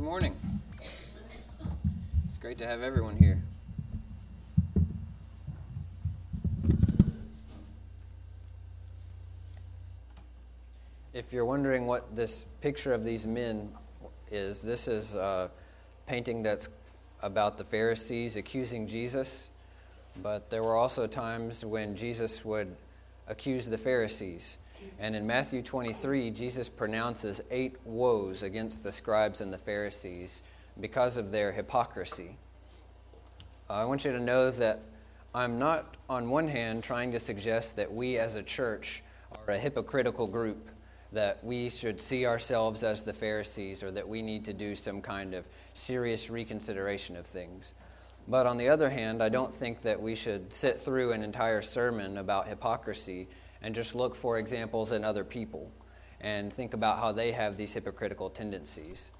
Good morning. It's great to have everyone here. If you're wondering what this picture of these men is, this is a painting that's about the Pharisees accusing Jesus, but there were also times when Jesus would accuse the Pharisees. And in Matthew 23, Jesus pronounces 8 woes against the Scribes and the Pharisees because of their hypocrisy. I want you to know that I'm not, on one hand, trying to suggest that we as a church are a hypocritical group, that we should see ourselves as the Pharisees, or that we need to do some kind of serious reconsideration of things. But on the other hand, I don't think that we should sit through an entire sermon about hypocrisy and just look for examples in other people and think about how they have these hypocritical tendencies.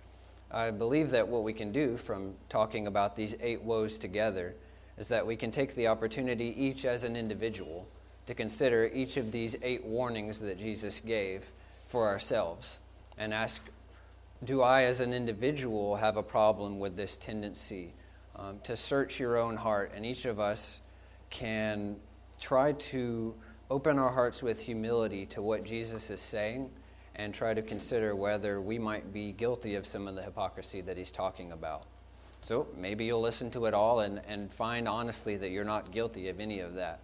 I believe that what we can do from talking about these 8 woes together is that we can take the opportunity, each as an individual, to consider each of these 8 warnings that Jesus gave for ourselves and ask, do I as an individual have a problem with this tendency? To search your own heart, and each of us can try to open our hearts with humility to what Jesus is saying and try to consider whether we might be guilty of some of the hypocrisy that he's talking about. So maybe you'll listen to it all and find honestly that you're not guilty of any of that.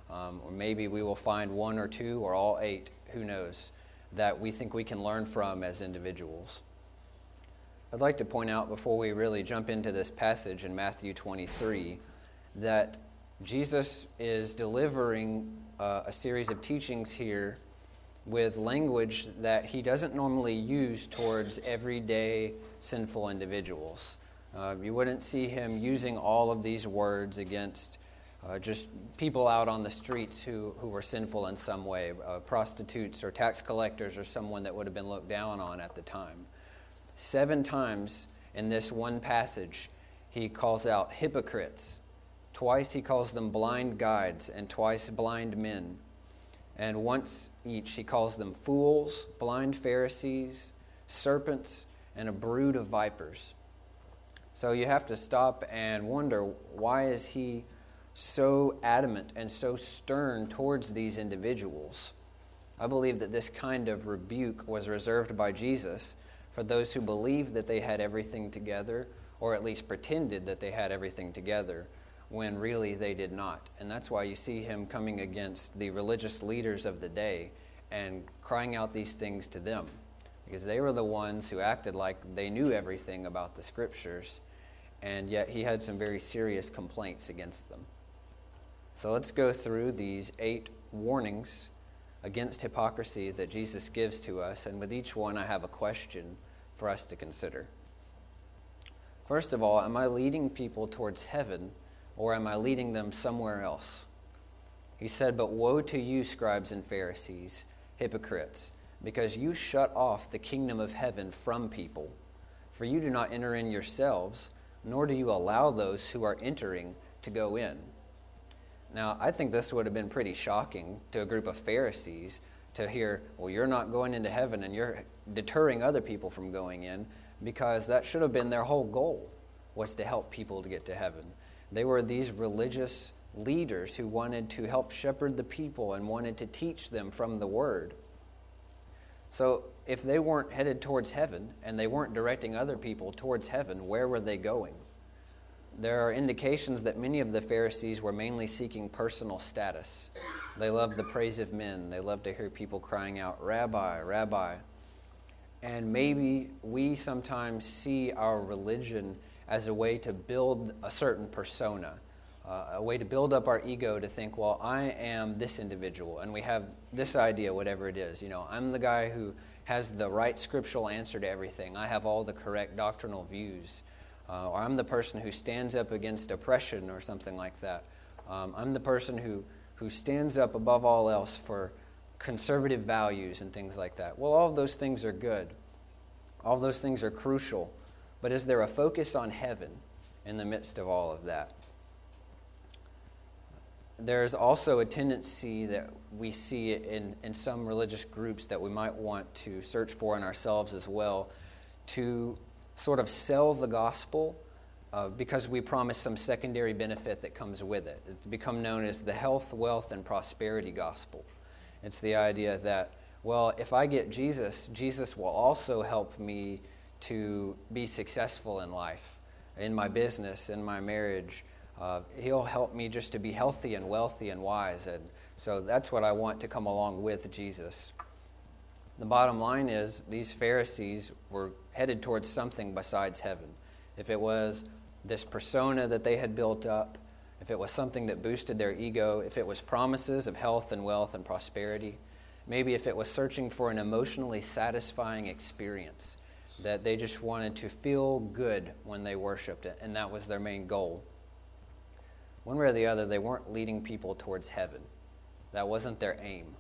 Or maybe we will find 1 or 2 or all 8, who knows, that we think we can learn from as individuals. I'd like to point out before we really jump into this passage in Matthew 23 that Jesus is delivering a series of teachings here with language that he doesn't normally use towards everyday sinful individuals. You wouldn't see him using all of these words against just people out on the streets who were sinful in some way, prostitutes or tax collectors or someone that would have been looked down on at the time. 7 times in this one passage, he calls out hypocrites. Twice he calls them blind guides, and twice blind men. And once each he calls them fools, blind Pharisees, serpents, and a brood of vipers. So you have to stop and wonder, why is he so adamant and so stern towards these individuals? I believe that this kind of rebuke was reserved by Jesus for those who believed that they had everything together, or at least pretended that they had everything together, when really they did not. And that's why you see him coming against the religious leaders of the day and crying out these things to them, because they were the ones who acted like they knew everything about the Scriptures, and yet he had some very serious complaints against them. So let's go through these 8 warnings against hypocrisy that Jesus gives to us, and with each one I have a question for us to consider. First of all, am I leading people towards heaven, or am I leading them somewhere else? He said, "But woe to you, scribes and Pharisees, hypocrites, because you shut off the kingdom of heaven from people. For you do not enter in yourselves, nor do you allow those who are entering to go in." Now, I think this would have been pretty shocking to a group of Pharisees to hear, well, you're not going into heaven and you're deterring other people from going in, because that should have been their whole goal, was to help people to get to heaven. They were these religious leaders who wanted to help shepherd the people and wanted to teach them from the Word. So if they weren't headed towards heaven and they weren't directing other people towards heaven, where were they going? There are indications that many of the Pharisees were mainly seeking personal status. They loved the praise of men. They loved to hear people crying out, "Rabbi, Rabbi." And maybe we sometimes see our religion as a way to build a certain persona, a way to build up our ego to think, well, I am this individual, and we have this idea, whatever it is. I'm the guy who has the right scriptural answer to everything. I have all the correct doctrinal views. Or I'm the person who stands up against oppression or something like that. I'm the person who stands up above all else for conservative values and things like that. Well, all of those things are good. All of those things are crucial. But is there a focus on heaven in the midst of all of that? There's also a tendency that we see in some religious groups that we might want to search for in ourselves as well, to sort of sell the gospel because we promise some secondary benefit that comes with it. It's become known as the health, wealth, and prosperity gospel. It's the idea that, well, if I get Jesus, Jesus will also help me to be successful in life, in my business, in my marriage. He'll help me just to be healthy and wealthy and wise. And so that's what I want to come along with Jesus. The bottom line is these Pharisees were headed towards something besides heaven. If it was this persona that they had built up, if it was something that boosted their ego, if it was promises of health and wealth and prosperity, maybe if it was searching for an emotionally satisfying experience, that they just wanted to feel good when they worshiped it, and that was their main goal. One way or the other, they weren't leading people towards heaven. That wasn't their aim.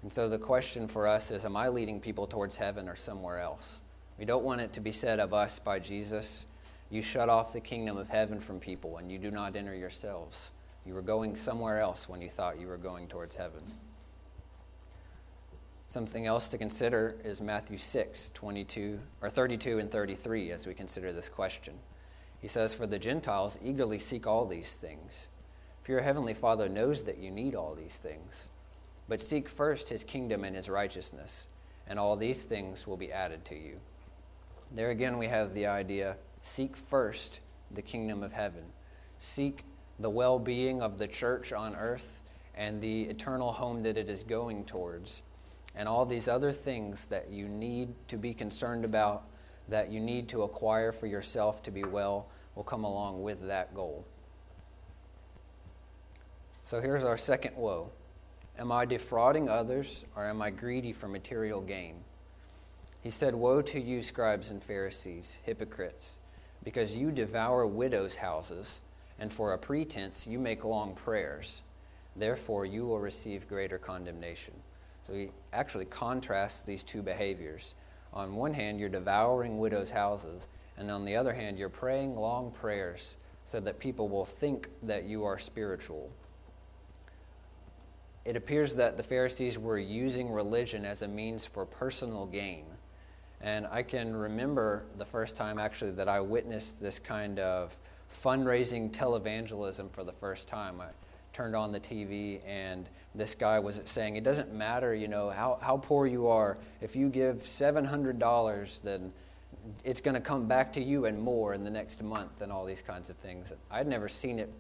And so the question for us is, am I leading people towards heaven or somewhere else? We don't want it to be said of us by Jesus, you shut off the kingdom of heaven from people and you do not enter yourselves. You were going somewhere else when you thought you were going towards heaven. Something else to consider is Matthew 6:32 and 33 as we consider this question. He says, "For the Gentiles eagerly seek all these things. For your heavenly Father knows that you need all these things. But seek first his kingdom and his righteousness, and all these things will be added to you." There again we have the idea, seek first the kingdom of heaven. Seek the well-being of the church on earth and the eternal home that it is going towards. And all these other things that you need to be concerned about, that you need to acquire for yourself to be well, will come along with that goal. So here's our second woe. Am I defrauding others, or am I greedy for material gain? He said, "Woe to you, scribes and Pharisees, hypocrites, because you devour widows' houses, and for a pretense you make long prayers. Therefore you will receive greater condemnation." So he actually contrasts these two behaviors. On one hand, you're devouring widows' houses, and on the other hand, you're praying long prayers so that people will think that you are spiritual. It appears that the Pharisees were using religion as a means for personal gain. And I can remember the first time actually that I witnessed this kind of fundraising televangelism for the first time. I turned on the TV and this guy was saying, it doesn't matter, how poor you are. If you give $700, then it's going to come back to you and more in the next month and all these kinds of things. I'd never seen it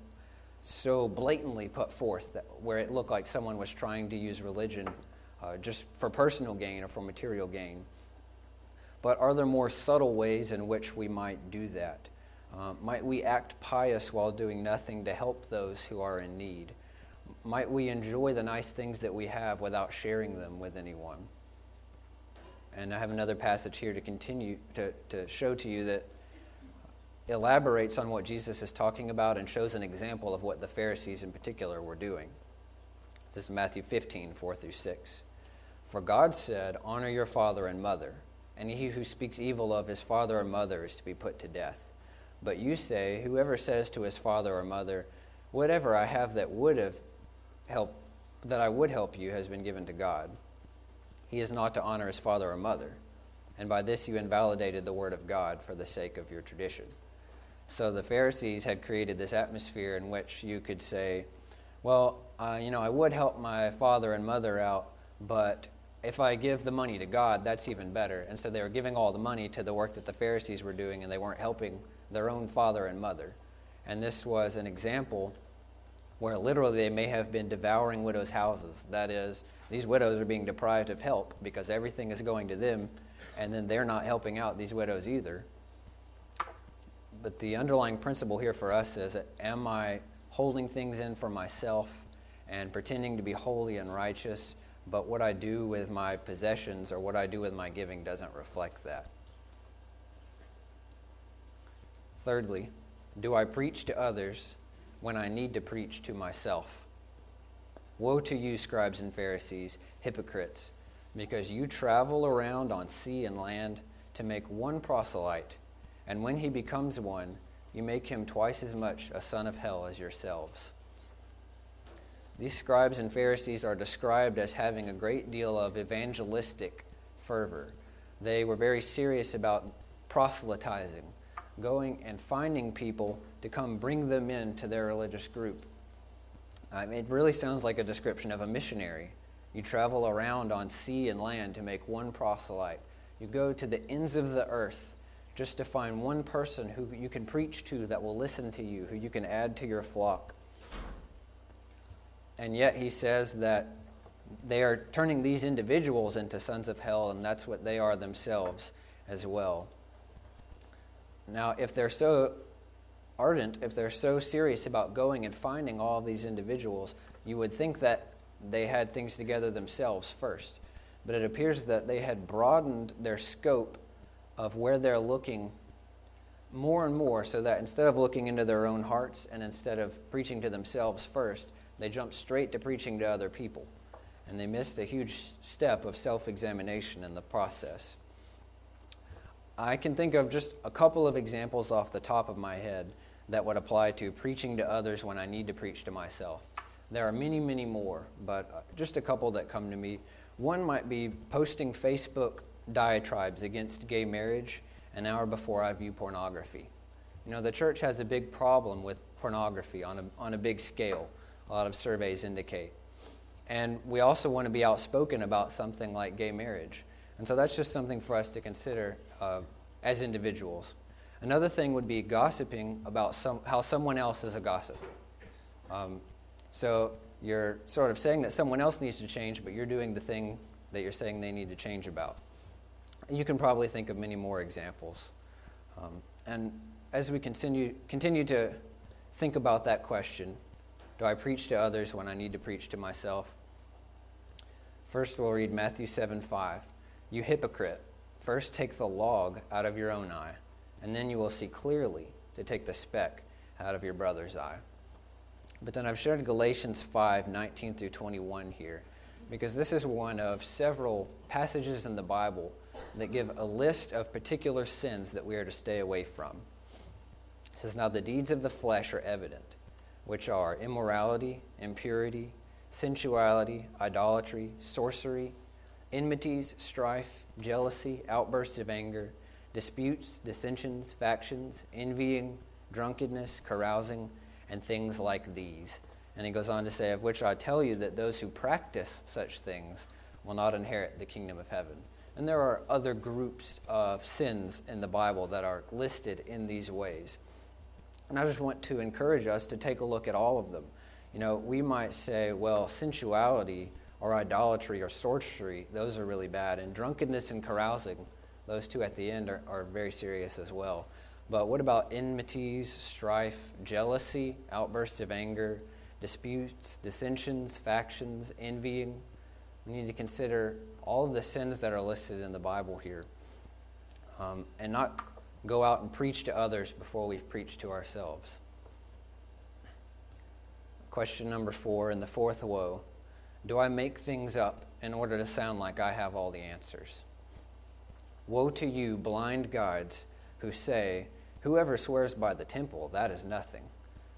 so blatantly put forth where it looked like someone was trying to use religion just for personal gain or for material gain. But are there more subtle ways in which we might do that? Might we act pious while doing nothing to help those who are in need? Might we enjoy the nice things that we have without sharing them with anyone? And I have another passage here to continue to show to you that elaborates on what Jesus is talking about and shows an example of what the Pharisees in particular were doing. This is Matthew 15:4-6. "For God said, 'Honor your father and mother,' and he who speaks evil of his father or mother is to be put to death. But you say, whoever says to his father or mother, 'Whatever I have that I would help you has been given to God,' he is not to honor his father or mother. And by this you invalidated the word of God for the sake of your tradition." So the Pharisees had created this atmosphere in which you could say, well, I would help my father and mother out, but if I give the money to God, that's even better. And so they were giving all the money to the work that the Pharisees were doing, and they weren't helping their own father and mother. And this was an example where literally they may have been devouring widows' houses. That is, these widows are being deprived of help because everything is going to them, and then they're not helping out these widows either. But the underlying principle here for us is, am I holding things in for myself and pretending to be holy and righteous, but what I do with my possessions or what I do with my giving doesn't reflect that? Thirdly, do I preach to others when I need to preach to myself? Woe to you, scribes and Pharisees, hypocrites, because you travel around on sea and land to make one proselyte, and when he becomes one, you make him twice as much a son of hell as yourselves. These scribes and Pharisees are described as having a great deal of evangelistic fervor. They were very serious about proselytizing, going and finding people to come bring them into their religious group. It really sounds like a description of a missionary. You travel around on sea and land to make one proselyte. You go to the ends of the earth just to find one person who you can preach to that will listen to you, who you can add to your flock. And yet he says that they are turning these individuals into sons of hell, and that's what they are themselves as well. Now, if they're so ardent, if they're so serious about going and finding all of these individuals, you would think that they had things together themselves first. But it appears that they had broadened their scope of where they're looking more and more, so that instead of looking into their own hearts and instead of preaching to themselves first, they jumped straight to preaching to other people. And they missed a huge step of self-examination in the process. I can think of just a couple of examples off the top of my head that would apply to preaching to others when I need to preach to myself. There are many, many more, but just a couple that come to me. One might be posting Facebook diatribes against gay marriage an hour before I view pornography. You know, the church has a big problem with pornography on a big scale, a lot of surveys indicate. And we also want to be outspoken about something like gay marriage. And so that's just something for us to consider as individuals. Another thing would be gossiping about how someone else is a gossip. So you're sort of saying that someone else needs to change, but you're doing the thing that you're saying they need to change about. You can probably think of many more examples. And as we continue to think about that question, do I preach to others when I need to preach to myself? First, we'll read Matthew 7:5. You hypocrite, first take the log out of your own eye, and then you will see clearly to take the speck out of your brother's eye. But then I've shared Galatians 5:19 through 21 here, because this is one of several passages in the Bible that give a list of particular sins that we are to stay away from. It says, now the deeds of the flesh are evident, which are immorality, impurity, sensuality, idolatry, sorcery, enmities, strife, jealousy, outbursts of anger, disputes, dissensions, factions, envying, drunkenness, carousing, and things like these. And he goes on to say, of which I tell you that those who practice such things will not inherit the kingdom of heaven. And there are other groups of sins in the Bible that are listed in these ways. And I just want to encourage us to take a look at all of them. You know, we might say, well, sensuality or idolatry or sorcery, those are really bad. And drunkenness and carousing, those two at the end are very serious as well. But what about enmities, strife, jealousy, outbursts of anger, disputes, dissensions, factions, envying? We need to consider all of the sins that are listed in the Bible here, and not go out and preach to others before we've preached to ourselves. Question number 4, in the fourth woe, do I make things up in order to sound like I have all the answers? Woe to you, blind guides, who say, whoever swears by the temple, that is nothing,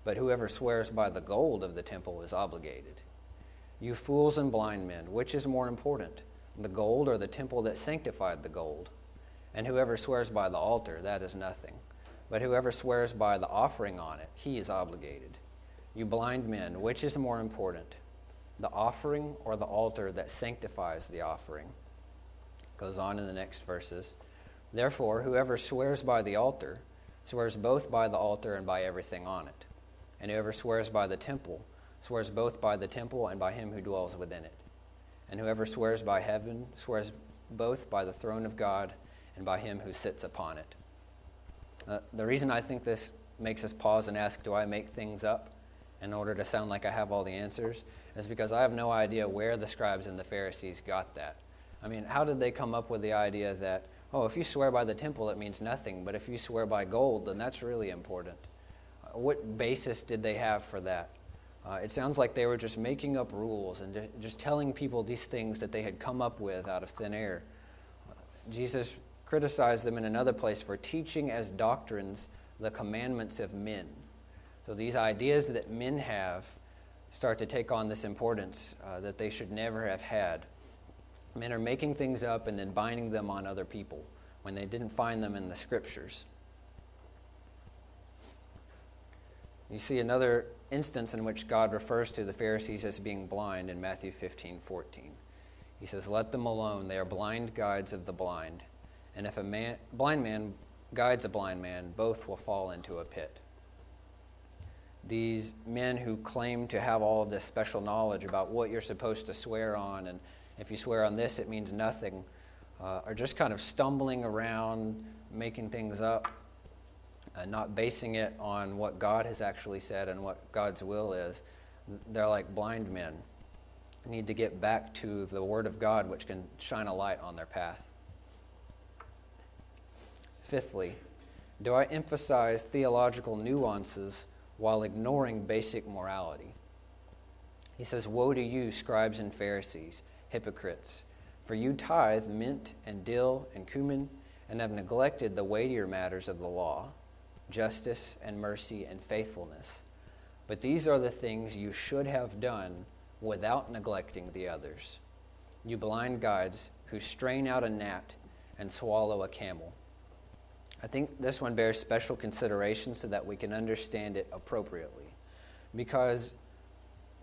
but whoever swears by the gold of the temple is obligated. You fools and blind men, which is more important, the gold or the temple that sanctified the gold? And whoever swears by the altar, that is nothing, but whoever swears by the offering on it, he is obligated. You blind men, which is more important, the offering or the altar that sanctifies the offering? Goes on in the next verses. Therefore, whoever swears by the altar swears both by the altar and by everything on it. And whoever swears by the temple swears both by the temple and by him who dwells within it. And whoever swears by heaven swears both by the throne of God and by him who sits upon it. The reason I think this makes us pause and ask, do I make things up in order to sound like I have all the answers, is because I have no idea where the scribes and the Pharisees got that. I mean, how did they come up with the idea that, oh, if you swear by the temple, it means nothing, but if you swear by gold, then that's really important? What basis did they have for that? It sounds like they were just making up rules and just telling people these things that they had come up with out of thin air. Jesus criticized them in another place for teaching as doctrines the commandments of men. So these ideas that men have start to take on this importance that they should never have had. Men are making things up and then binding them on other people, when they didn't find them in the Scriptures. You see another instance in which God refers to the Pharisees as being blind in Matthew 15:14. He says, "Let them alone. They are blind guides of the blind. And if a blind man guides a blind man, both will fall into a pit." These men who claim to have all of this special knowledge about what you're supposed to swear on, and if you swear on this, it means nothing, are just kind of stumbling around, making things up, not basing it on what God has actually said and what God's will is. They're like blind men. They need to get back to the Word of God, which can shine a light on their path. Fifthly, do I emphasize theological nuances while ignoring basic morality? He says, "Woe to you, scribes and Pharisees, hypocrites, for you tithe mint and dill and cumin, and have neglected the weightier matters of the law, justice and mercy and faithfulness. But these are the things you should have done without neglecting the others. You blind guides who strain out a gnat and swallow a camel." I think this one bears special consideration so that we can understand it appropriately. Because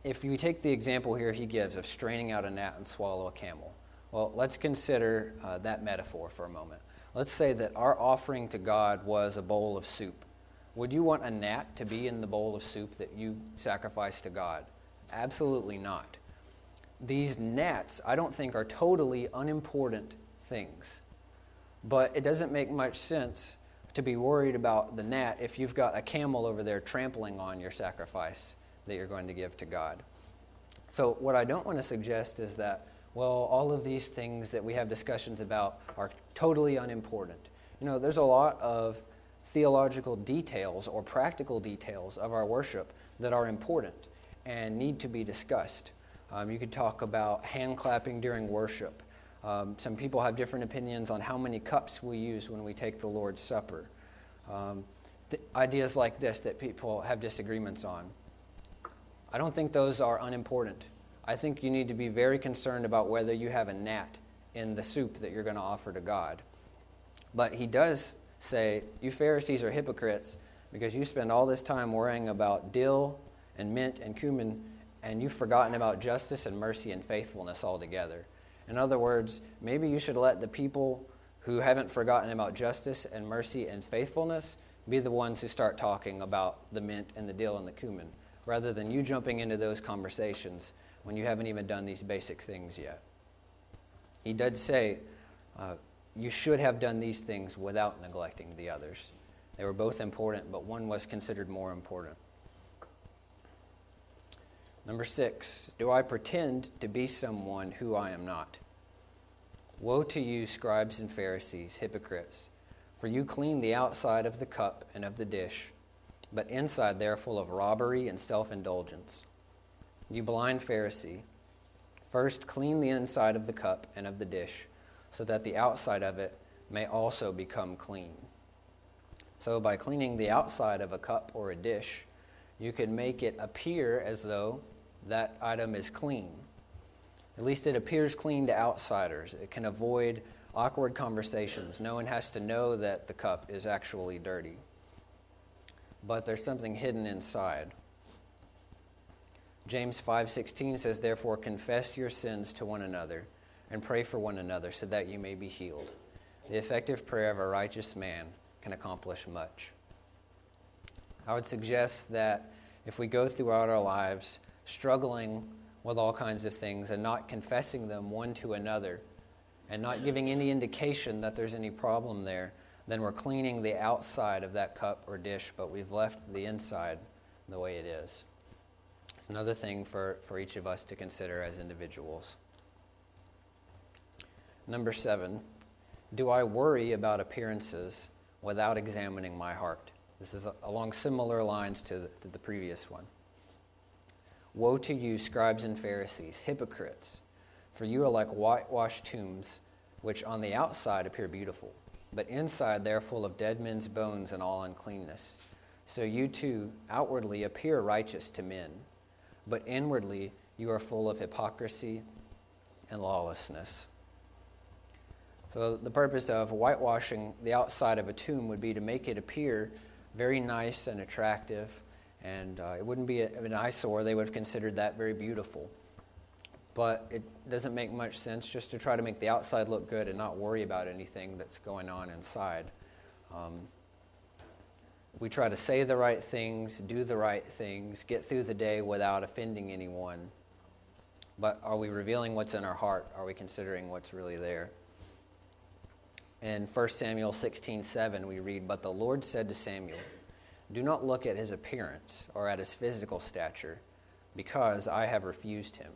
if you take the example here he gives of straining out a gnat and swallow a camel, well, let's consider that metaphor for a moment. Let's say that our offering to God was a bowl of soup. Would you want a gnat to be in the bowl of soup that you sacrifice to God? Absolutely not. These gnats, I don't think, are totally unimportant things. But it doesn't make much sense to be worried about the gnat if you've got a camel over there trampling on your sacrifice that you're going to give to God. So what I don't want to suggest is that, well, all of these things that we have discussions about are totally unimportant. You know, there's a lot of theological details or practical details of our worship that are important and need to be discussed. You could talk about hand clapping during worship. Some people have different opinions on how many cups we use when we take the Lord's Supper. Ideas like this that people have disagreements on. I don't think those are unimportant. I think you need to be very concerned about whether you have a gnat in the soup that you're going to offer to God. But he does say, "You Pharisees are hypocrites because you spend all this time worrying about dill and mint and cumin, and you've forgotten about justice and mercy and faithfulness altogether." In other words, maybe you should let the people who haven't forgotten about justice and mercy and faithfulness be the ones who start talking about the mint and the dill and the cumin, rather than you jumping into those conversations when you haven't even done these basic things yet. He did say, you should have done these things without neglecting the others. They were both important, but one was considered more important. Number 6, do I pretend to be someone who I am not? "Woe to you, scribes and Pharisees, hypocrites, for you clean the outside of the cup and of the dish, but inside they are full of robbery and self-indulgence. You blind Pharisee, first clean the inside of the cup and of the dish, so that the outside of it may also become clean." So by cleaning the outside of a cup or a dish, you can make it appear as though that item is clean. At least it appears clean to outsiders. It can avoid awkward conversations. No one has to know that the cup is actually dirty. But there's something hidden inside. James 5:16 says, "Therefore confess your sins to one another and pray for one another so that you may be healed. The effective prayer of a righteous man can accomplish much." I would suggest that if we go throughout our lives struggling with all kinds of things and not confessing them one to another and not giving any indication that there's any problem there, then we're cleaning the outside of that cup or dish, but we've left the inside the way it is. It's another thing for each of us to consider as individuals. Number 7, do I worry about appearances without examining my heart? This is along similar lines to the previous one. "Woe to you, scribes and Pharisees, hypocrites, for you are like whitewashed tombs, which on the outside appear beautiful, but inside they are full of dead men's bones and all uncleanness. So you too outwardly appear righteous to men, but inwardly you are full of hypocrisy and lawlessness." So the purpose of whitewashing the outside of a tomb would be to make it appear very nice and attractive, and it wouldn't be an eyesore. They would have considered that very beautiful. But it doesn't make much sense just to try to make the outside look good and not worry about anything that's going on inside. We try to say the right things, do the right things, get through the day without offending anyone. But are we revealing what's in our heart? Are we considering what's really there? In 1 Samuel 16:7, we read, "But the Lord said to Samuel, 'Do not look at his appearance or at his physical stature, because I have refused him.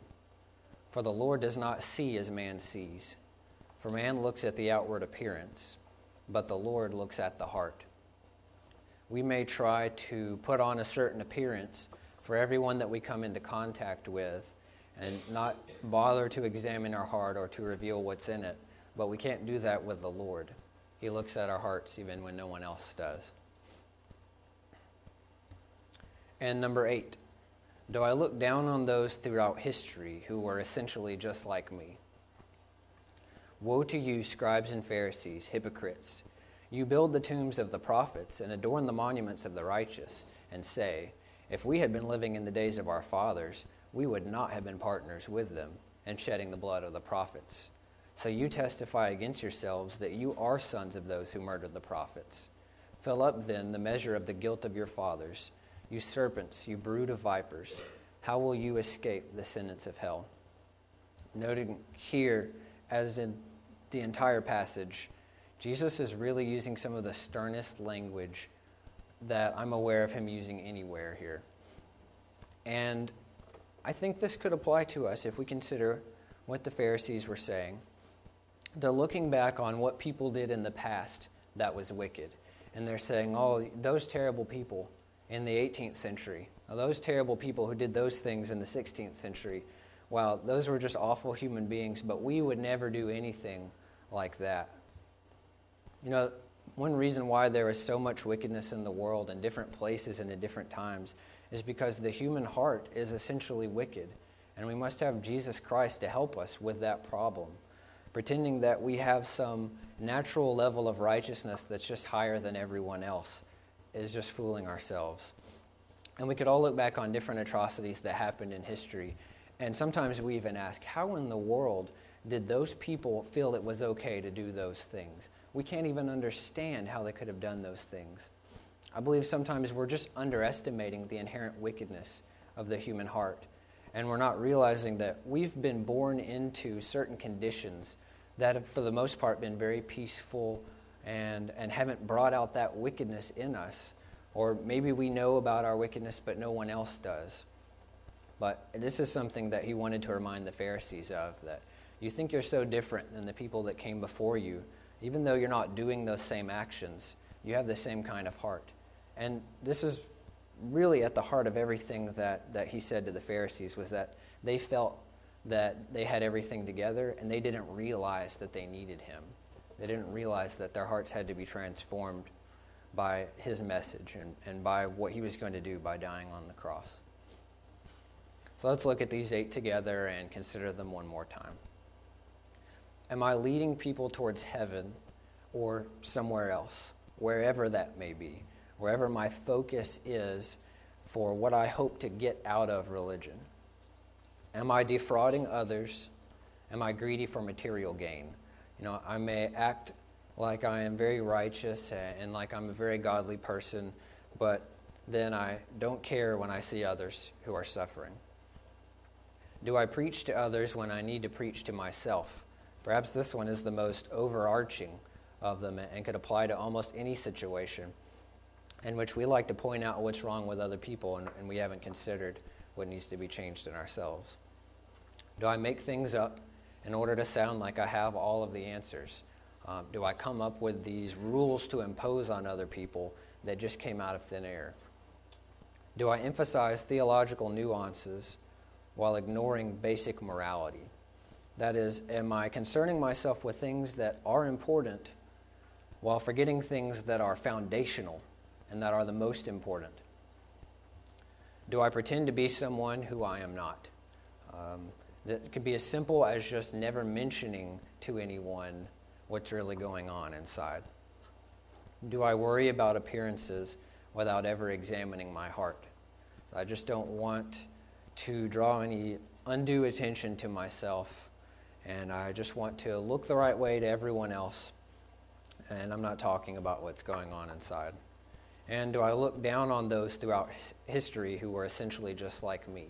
For the Lord does not see as man sees. For man looks at the outward appearance, but the Lord looks at the heart.'" We may try to put on a certain appearance for everyone that we come into contact with and not bother to examine our heart or to reveal what's in it. But we can't do that with the Lord. He looks at our hearts even when no one else does. And number 8, do I look down on those throughout history who were essentially just like me? "Woe to you, scribes and Pharisees, hypocrites! You build the tombs of the prophets and adorn the monuments of the righteous, and say, 'If we had been living in the days of our fathers, we would not have been partners with them in shedding the blood of the prophets.' So you testify against yourselves that you are sons of those who murdered the prophets. Fill up then the measure of the guilt of your fathers. You serpents, you brood of vipers, how will you escape the sentence of hell?" Noting here, as in the entire passage, Jesus is really using some of the sternest language that I'm aware of him using anywhere here. And I think this could apply to us if we consider what the Pharisees were saying. They're looking back on what people did in the past that was wicked. And they're saying, "Oh, those terrible people in the 18th century, those terrible people who did those things in the 16th century, wow, those were just awful human beings, but we would never do anything like that." You know, one reason why there is so much wickedness in the world in different places and at different times is because the human heart is essentially wicked. And we must have Jesus Christ to help us with that problem. Pretending that we have some natural level of righteousness that's just higher than everyone else is just fooling ourselves. And we could all look back on different atrocities that happened in history. And sometimes we even ask, how in the world did those people feel it was okay to do those things? We can't even understand how they could have done those things. I believe sometimes we're just underestimating the inherent wickedness of the human heart. And we're not realizing that we've been born into certain conditions that have, for the most part, been very peaceful and haven't brought out that wickedness in us. Or maybe we know about our wickedness, but no one else does. But this is something that he wanted to remind the Pharisees of, that you think you're so different than the people that came before you. Even though you're not doing those same actions, you have the same kind of heart. And this is really at the heart of everything that he said to the Pharisees, was that they felt that they had everything together and they didn't realize that they needed him. They didn't realize that their hearts had to be transformed by his message and by what he was going to do by dying on the cross. So let's look at these 8 together and consider them one more time. Am I leading people towards heaven or somewhere else, wherever that may be, wherever my focus is for what I hope to get out of religion? Am I defrauding others? Am I greedy for material gain? You know, I may act like I am very righteous and like I'm a very godly person, but then I don't care when I see others who are suffering. Do I preach to others when I need to preach to myself? Perhaps this one is the most overarching of them and could apply to almost any situation in which we like to point out what's wrong with other people and we haven't considered what needs to be changed in ourselves. Do I make things up in order to sound like I have all of the answers? Do I come up with these rules to impose on other people that just came out of thin air? Do I emphasize theological nuances while ignoring basic morality? That is, am I concerning myself with things that are important while forgetting things that are foundational and that are the most important? Do I pretend to be someone who I am not? That could be as simple as just never mentioning to anyone what's really going on inside? Do I worry about appearances without ever examining my heart? So I just don't want to draw any undue attention to myself, and I just want to look the right way to everyone else, and I'm not talking about what's going on inside. And do I look down on those throughout history who were essentially just like me?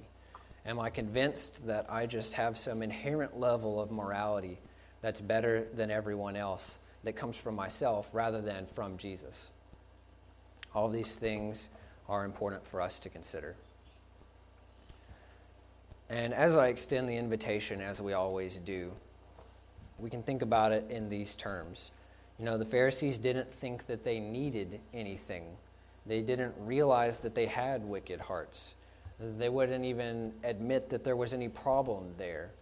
Am I convinced that I just have some inherent level of morality that's better than everyone else that comes from myself rather than from Jesus? All these things are important for us to consider. And as I extend the invitation, as we always do, we can think about it in these terms. You know, the Pharisees didn't think that they needed anything. They didn't realize that they had wicked hearts. They wouldn't even admit that there was any problem there.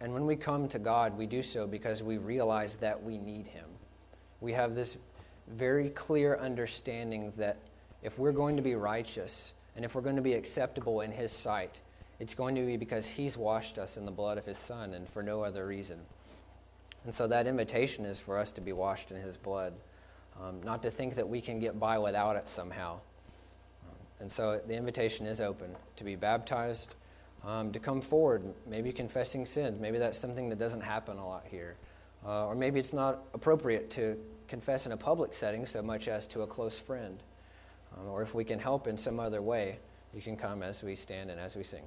And when we come to God, we do so because we realize that we need Him. We have this very clear understanding that if we're going to be righteous and if we're going to be acceptable in His sight, it's going to be because He's washed us in the blood of His Son and for no other reason. And so that invitation is for us to be washed in His blood, not to think that we can get by without it somehow. And so the invitation is open to be baptized, to come forward, maybe confessing sins. Maybe that's something that doesn't happen a lot here. Or maybe it's not appropriate to confess in a public setting so much as to a close friend. Or if we can help in some other way, you can come as we stand and as we sing.